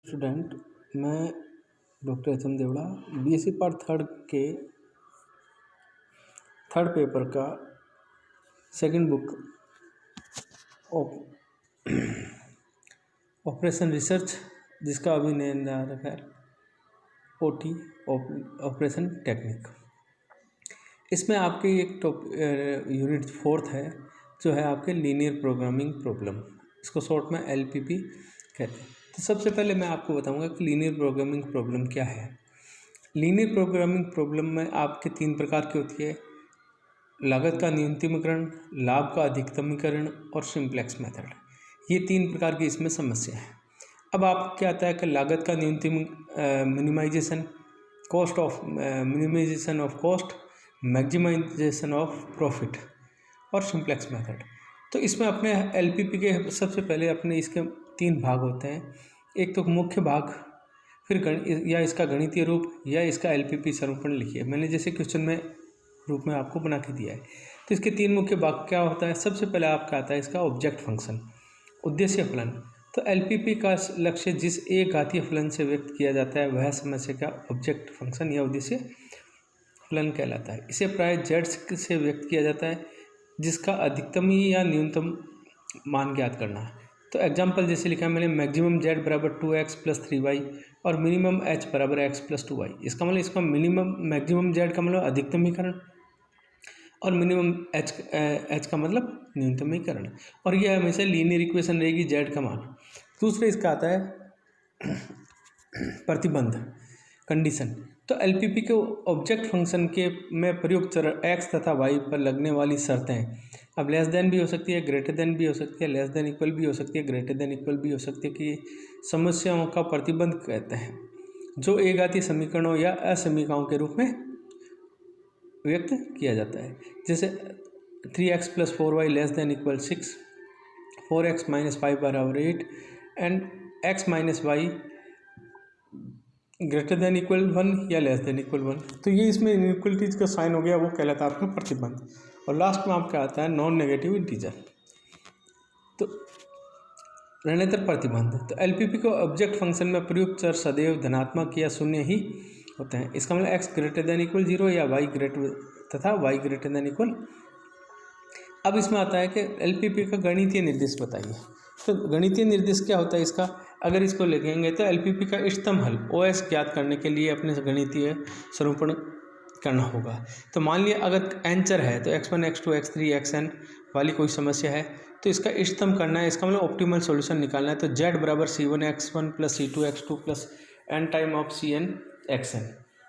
Student, मैं doctor H M Devda BSc part third के third paper का सेकंड बुक ऑपरेशन रिसर्च, जिसका अभी नया नाम रखा है ओटी ऑपरेशन टेक्निक। इसमें आपकी एक यूनिट फोर्थ है जो है आपके लीनियर प्रोग्रामिंग प्रॉब्लम, इसको शॉर्ट में एलपीपी कहते हैं। तो सबसे पहले मैं आपको बताऊंगा कि लीनियर प्रोग्रामिंग प्रॉब्लम क्या है। लीनियर प्रोग्रामिंग प्रॉब्लम में आपके तीन प्रकार की होती है: लागत का न्यूनतमीकरण, लाभ का अधिकतमीकरण और सिंप्लेक्स मेथड। ये तीन प्रकार की इसमें समस्या है। अब आप क्या आता है कि लागत का minimization, cost of minimization of cost, maximization of profit और सिंप्लेक्स मेथड। तो इसमें अपने एलपीपी के सबसे पहले अपने इसके तीन भाग होते हैं। एक तो मुख्य भाग, फिर या इसका गणितीय रूप या इसका एलपीपी स्वरूपण लिखिए। मैंने जैसे क्वेश्चन में रूप में आपको बना के दिया है। तो इसके तीन मुख्य भाग क्या होता है। सबसे पहले आपका आता है इसका ऑब्जेक्ट फंक्शन, उद्देश्य फलन। तो एलपीपी का लक्ष्य जिस एक घातीय फलन से व्यक्त किया जाता है वह समस्या का ऑब्जेक्ट फंक्शन या उद्देश्य फलन कहलाता है। इसे प्राय जेड से व्यक्त किया जाता है जिसका अधिकतम या न्यूनतम मान ज्ञात करना है। तो एग्जाम्पल जैसे लिखा है मैंने, मैक्सिमम जेड बराबर 2x + 3y और मिनिमम h बराबर x + 2y। इसका मतलब इसका मैक्सिमम जेड का मतलब अधिकतमीकरण और मिनिमम h का मतलब न्यूनतमीकरण, और यह हमेशा लीनियर इक्वेशन रहेगी जेड का मान। दूसरा इसका आता है प्रतिबंध, कंडीशन। तो एलपीपी के ऑब्जेक्ट फंक्शन के में प्रयुक्त चर x तथा y पर लगने वाली शर्तें अब लेस देन भी हो सकती है, ग्रेटर देन भी हो सकती है, लेस देन इक्वल भी हो सकती है, ग्रेटर देन इक्वल भी हो सकती है, कि समस्याओं का प्रतिबंध कहते हैं, जो एक घातीय समीकरणों या असमीकरणों के रूप में व्यक्त किया जाता है। जैसे 3x + 4y ≤ 6, 4x - 5 = 8 and x - y > 1 या <= 1। तो ये इसमें इनइक्वलिटीज़ का साइन हो गया, वो कहलाता है आपका प्रतिबंध। और लास्ट में आपका आता है नॉन नेगेटिव इंटीजर, तो ऋणात्मक प्रतिबंध। तो एलपीपी को ऑब्जेक्ट फंक्शन में प्रयुक्त चर सदैव धनात्मक या शून्य ही होते हैं। इसका मतलब x > 0 या y तथा y > अब इसमें आता है कि एलपीपी का गणितीय निर्देश बताइए। तो गणितीय निर्देश क्या होता है इसका, अगर इसको लिखेंगे तो एलपीपी का इष्टतम हल ओएस ज्ञात करने के लिए अपने गणितीय स्वरूपण करना होगा। तो मान लिया अगर n चर है तो x1 x2 x3 xn वाली कोई समस्या है तो इसका इष्टतम करना है, इसका मतलब ऑप्टिमल सॉल्यूशन निकालना है। तो z बराबर c1 x1 + c2 x2 + n time of cn xn,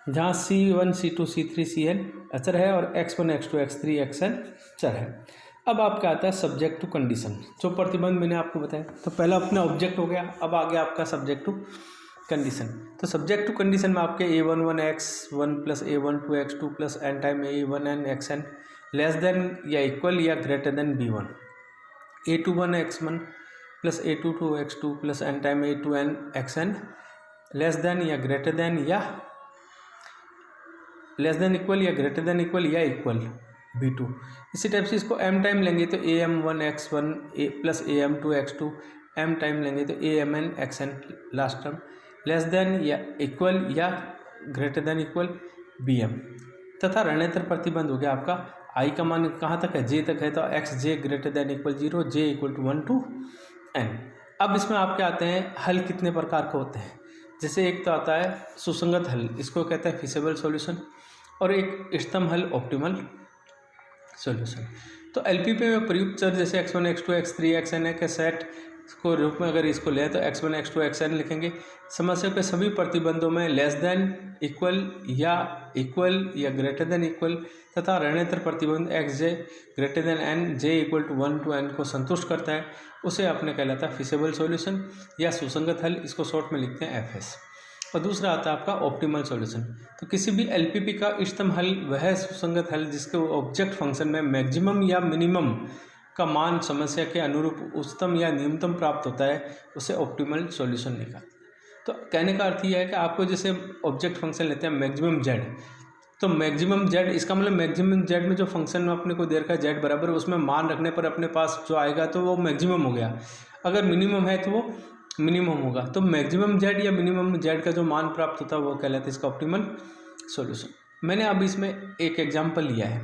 जहाँ c1 c2 c3 cn अचर है और x1 x2 x3 xn चर है। अब आपका आता है सब्जेक्ट टू कंडीशन, जो प्रतिबंध मैंने आपको बताया। तो पहला अपना ऑब्जेक्ट हो गया, अब आ गया आपका सब्जेक्ट टू कंडीशन। तो सब्जेक्ट टू कंडीशन में आपके a11 x1 + a12 x2 + n time a1n xn less than या इक्वल या greater than b1, a21 x1 + a22 x2 + n time a2n xn less than या ग्रेटर देन या greater than equal b2। इसी type से इसको m time लेंगे तो am1 x1 + am2 x2, m time लेंगे तो amn xn last term less than या ग्रेटर देन bm। तथा ऋणात्मक प्रतिबंध हो गया आपका i का मान कहाँ तक है, j तक है, तो xj > 0, j = 1 to n। अब इसमें आपके आते हैं हल कितने प्रकार के होते हैं। जैसे एक तो आता है सुसंगत हल, इसको कहते हैं फीसिबल सॉल्यूशन, और एक इष्टतम हल ऑप्टिमल सॉल्यूशन। तो एलपीपी में प्रयुक्त चर जैसे x1 x2 x3 xn के सेट को रूप में अगर इसको लें तो x1 x2 xn लिखेंगे। समस्या के सभी प्रतिबंधों में लेस देन इक्वल या ग्रेटर देन इक्वल तथा ऋणात्मक प्रतिबंध xj > n j = 1 to n को संतुष्ट करता है, उसे अपने कहलाता है फीसिबल सॉल्यूशन या सुसंगत हल, इसको शॉर्ट में लिखते हैं fs। और दूसरा आता है आपका ऑप्टिमल सॉल्यूशन। तो किसी भी एलपीपी का इष्टतम हल वह सुसंगत हल जिसके ऑब्जेक्ट फंक्शन में मैक्सिमम या मिनिमम का मान समस्या के अनुरूप उच्चतम या न्यूनतम प्राप्त होता है, उसे ऑप्टिमल सॉल्यूशन निकाल। तो कहने का अर्थ यह है कि आपको जैसे ऑब्जेक्ट फंक्शन लेते हैं मैक्सिमम जेड, तो मैक्सिमम जेड, इसका मतलब मैक्सिमम जेड में जो फंक्शन में अपने को दे रखा है जेड बराबर, उसमें मान रखने पर अपने पास जो आएगा तो वो मैक्सिमम हो गया। अगर मिनिमम है तो वो मिनिमम होगा। तो मैक्सिमम जेड या मिनिमम जेड का जो मान प्राप्त होता है वो कहलाता है इसका ऑप्टिमल सॉल्यूशन। मैंने अब इसमें एक एग्जांपल लिया है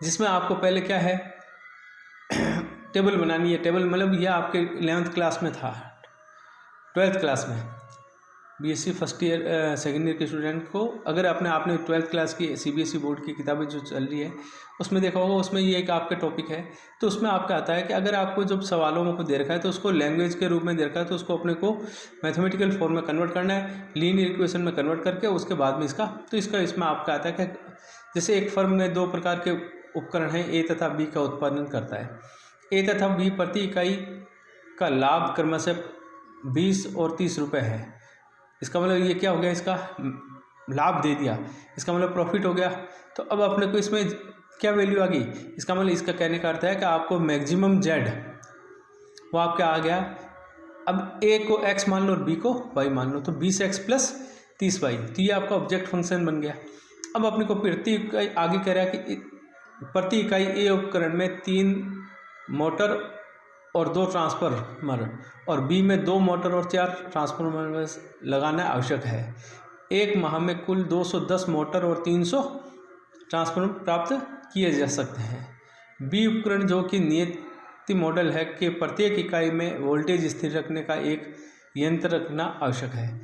जिसमें आपको पहले क्या है टेबल बनानी है। टेबल मतलब यह आपके 11th क्लास में था, 12th क्लास में BSc first year second year के स्टूडेंट को, अगर आपने 12th क्लास की सीबीएसई बोर्ड की किताबें जो चल रही है उसमें देखा होगा, उसमें ये एक आपका टॉपिक है। तो उसमें आपका आता है कि अगर आपको जब सवालों को दे रखा है तो उसको लैंग्वेज के रूप में दे रखा है तो उसको अपने को मैथमेटिकल फॉर्म में कन्वर्ट करना है, लीनियर इक्वेशन में कन्वर्ट करके उसके बाद में इसमें आपका आता है कि जैसे एक फर्म में 2 प्रकार के उपकरण हैं, ए तथा बी का उत्पादन करता है। ए तथा बी प्रति इकाई का लाभ क्रमशः 20 और 30 रुपये है। इसका मतलब ये क्या हो गया, इसका लाभ दे दिया, इसका मतलब प्रॉफिट हो गया। तो अब अपने को इसमें क्या वैल्यू आ गई, इसका मतलब इसका कहने का अर्थ है कि आपको मैक्सिमम जेड वो आपका आ गया। अब ए को एक्स मान लो और बी को वाई मान लो, तो 20x + 30y, तो ये आपका ऑब्जेक्ट फंक्शन बन गया। अब अपने को प्रति इकाई आगे कह रहा है कि प्रति इकाई ए उपकरण में 3 मोटर और 2 ट्रांसफार्मर और बी में 2 मोटर और 4 ट्रांसफार्मर लगाना आवश्यक है। एक माह में कुल 210 मोटर और 300 ट्रांसफार्मर प्राप्त किए जा सकते हैं। बी उपकरण जो कि नियत मॉडल है कि प्रत्येक इकाई में वोल्टेज स्थिर रखने का एक यंत्र रखना आवश्यक है।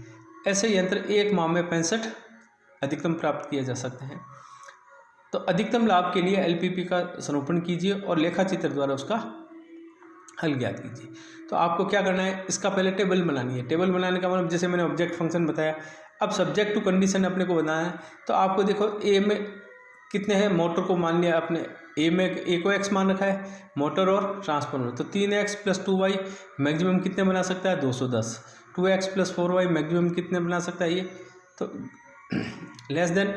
ऐसे यंत्र एक माह में 65 अधिकतम प्राप्त किए जा सकते हैं। तो अधिकतम लाभ के लिए एलपीपी का संरूपण कीजिए और लेखाचित्र द्वारा उसका हल ज्ञात कीजिए। तो आपको क्या करना है, इसका पहले टेबल बनानी है। टेबल बनाने का मतलब जैसे मैंने ऑब्जेक्ट फंक्शन बताया, अब सब्जेक्ट टू कंडीशन अपने को बनाना है। तो आपको देखो ए में कितने हैं, मोटर को मान लिया आपने, ए को एक्स मान रखा है, मोटर और ट्रांसफार्मर, तो 3x + 2y मैक्सिमम कितने बना सकता है 210, 2x + 4y मैक्सिमम कितने बना सकता है ये, तो लेस देन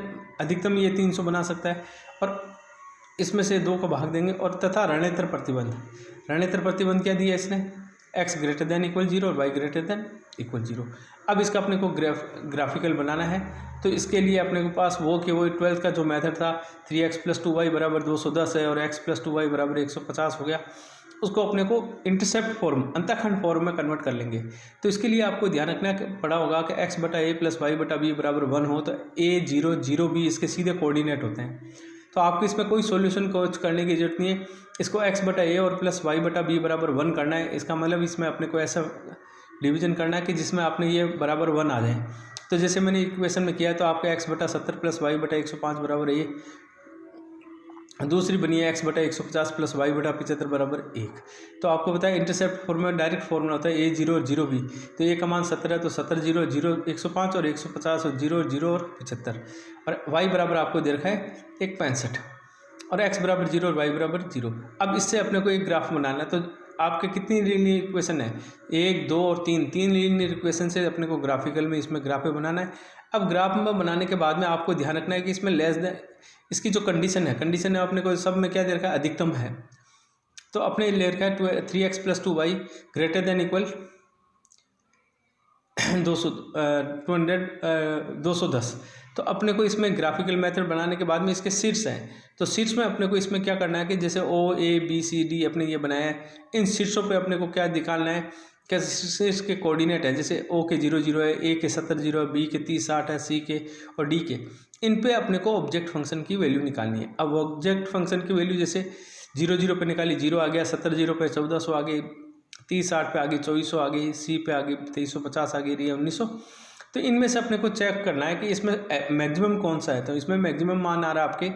अधिकतम ये 300 बना सकता है। और इसमें से 2 को भाग देंगे और तथा रणेतर प्रतिबंध क्या दिया इसने, x > = 0 और y > 0। अब इसका अपने को ग्राफिकल बनाना है। तो इसके लिए अपने को पास वो 12th का जो मेथड था 3x + 2y = 210 है और x + 2y = 150 हो गया, उसको अपने को इंटरसेप्ट फॉर्म अंतःखंड फॉर्म में कन्वर्ट कर लेंगे। तो इसके लिए आपको ध्यान रखना पड़ा होगा कि x/a + y/b = 1 हो, तो a 0 0 b इसके सीधे कोऑर्डिनेट होते हैं। तो आपको इसमें कोई सॉल्यूशन कुछ करने की जरूरत नहीं है। इसको x/a और + y/b = 1 करना है। इसका मतलब इसमें अपने को ऐसा डिवीजन करना है कि जिसमें आपने ये बराबर 1 आ जाए। तो जैसे मैंने इक्वेशन में किया है, तो आपका x/70 + y/105 बराबर है ये, दूसरी बनी है x/150 + y/75 बराबर 1। तो आपको बताया इंटरसेप्ट फॉर्म में डायरेक्ट फॉर्मूला होता है a 0 0 b। तो a का मान 70 है तो 70 0 0 105 और 150 और 0 0 और 75, और y बराबर आपको दे रखा है 165 और x बराबर 0 और y बराबर 0। अब इससे अपने को एक ग्राफ बनाना है। तो आपके कितनी लीनियर इक्वेशन है, 1 2 और 3 लीनियर इक्वेशन से अपने को ग्राफिकल में इसमें ग्राफ बनाना है। अब ग्राफ में बनाने के बाद में आपको ध्यान रखना है कि इसमें लेस देन इसकी जो कंडीशन है अपने को सब में क्या दे रखा है, अधिकतम है। तो अपने ले रखा है 3x + 2y > 210। तो अपने को इसमें ग्राफिकल मेथड बनाने के बाद में इसके शीट्स हैं। तो शीट्स में अपने को इसमें क्या करना है कि जैसे O A B C D अपने ये बनाया है, इन शीट्सों पे अपने को क्या निकालना है, कैसे इसके कोऑर्डिनेट है। जैसे O के 0 0 है, A के 70 0 है, B के 30 60 है, C के और D के, इन पे अपने को ऑब्जेक्ट फंक्शन की वैल्यू निकालनी है। अब ऑब्जेक्ट फंक्शन की वैल्यू जैसे 0 0 पे निकाली, 0 आ गया, 70 0 पे 1400 आ गई, 30 60 पे आ गई 2400 आ गई, C पे आ गई 2350 आ गई, 1900। तो इनमें से अपने को चेक करना है कि इसमें मैक्सिमम कौन सा है। तो इसमें मैक्सिमम मान आ रहा है आपके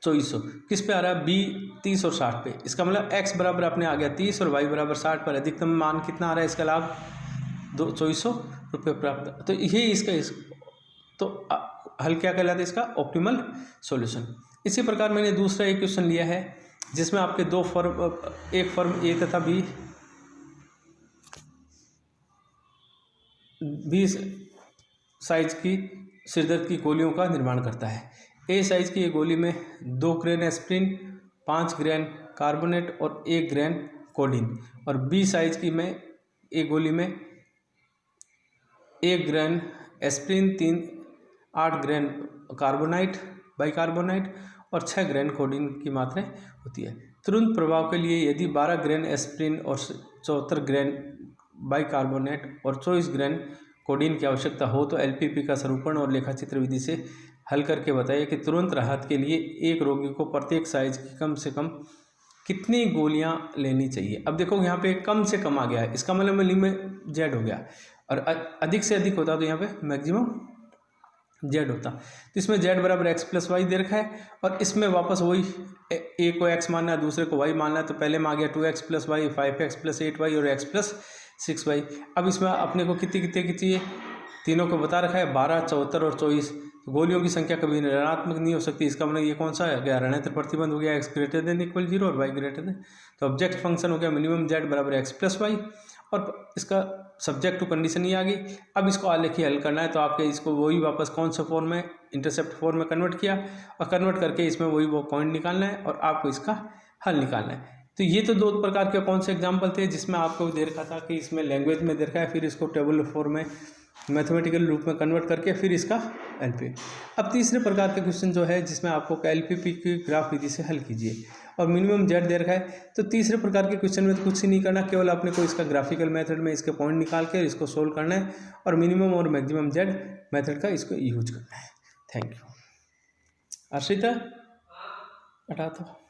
2400, किस पे आ रहा है, B 30 और 60 पे। इसका मतलब x बराबर अपने आ गया 30 और y बराबर 60 पर अधिकतम मान कितना आ रहा है, इसका लाभ 2400 रुपये प्राप्त। तो ये इसका तो हल क्या कहलाता है, इसका ऑप्टिमल सॉल्यूशन। इसी प्रकार मैंने दूसरा एक क्वेश्चन लिया है जिसमें आपके एक फर्म A तथा B साइज की सिरदर्द की गोलियों का निर्माण करता है। A साइज की ये गोली में 2 ग्रेन एस्प्रिन, 5 ग्रेन कार्बोनेट और 1 ग्रेन कोडीन, और B साइज की में एक गोली में 1 ग्रेन एस्प्रिन, 8 ग्रेन बाइकार्बोनाइट और 6 ग्रेन कोडीन की मात्रा होती है। तुरंत प्रभाव के लिए यदि 12 ग्रेन एस्प्रिन और 74 ग्राम बाइकार्बोनेट और 24 ग्राम कोडीन की आवश्यकता हो तो एलपीपी का स्वरूपण और लेखाचित्र विधि से हल करके बताइए कि तुरंत राहत के लिए एक रोगी को प्रत्येक साइज की कम से कम कितनी गोलियां लेनी चाहिए। अब देखो यहाँ पे कम से कम आ गया है, इसका मतलब में जेड हो गया, और अधिक से अधिक होता तो यहाँ पे मैक्सिमम जेड होता। तो इसमें जेड बराबर एक्स प्लस वाई दे रखा है, और इसमें वापस वही ए को एक्स मानना है, दूसरे को वाई मानना है। तो पहले में आ गया 2x plus Y, 5x plus 8y और x प्लस 6y। अब इसमें अपने को कितने कितने की चाहिए, तीनों को बता रखा है 12, 74 और 24। गोलियों की संख्या कभी ऋणात्मक नहीं हो सकती, इसका मतलब ये कौन सा है गया, ऋणात्मक प्रतिबंध हो गया, एक्स ग्रेटर देन इक्वल 0 और वाई ग्रेटर देन। तो ऑब्जेक्ट फंक्शन हो गया मिनिमम जेड बराबर एक्स प्लस वाई, और इसका सब्जेक्ट टू कंडीशन ही आ गई। अब इसको आलेखी हल करना है, तो आपके इसको वही वापस कौन सा फॉर्म में, इंटरसेप्ट फॉर्म में कन्वर्ट किया, और कन्वर्ट करके इसमें वही वो पॉइंट निकालना है और आपको इसका हल निकालना है। तो ये तो दो प्रकार के कौन से एग्जाम्पल थे, जिसमें आपको दे रखा था कि इसमें लैंग्वेज में दे रखा है, फिर इसको टेबल फॉर्म में मैथमेटिकल रूप में कन्वर्ट करके फिर इसका एलपी। अब तीसरे प्रकार के क्वेश्चन जो है जिसमें आपको एलपीपी की ग्राफ विधि से हल कीजिए, और मिनिमम जेड दे रखा है। तो तीसरे प्रकार के क्वेश्चन में तो कुछ ही नहीं करना, केवल अपने को इसका ग्राफिकल मेथड में इसके पॉइंट निकाल कर इसको सोल्व करना है, और मिनिमम और मैक्सिमम जेड मेथड का इसको यूज करना है। Thank you. अर्षिता हटा दो।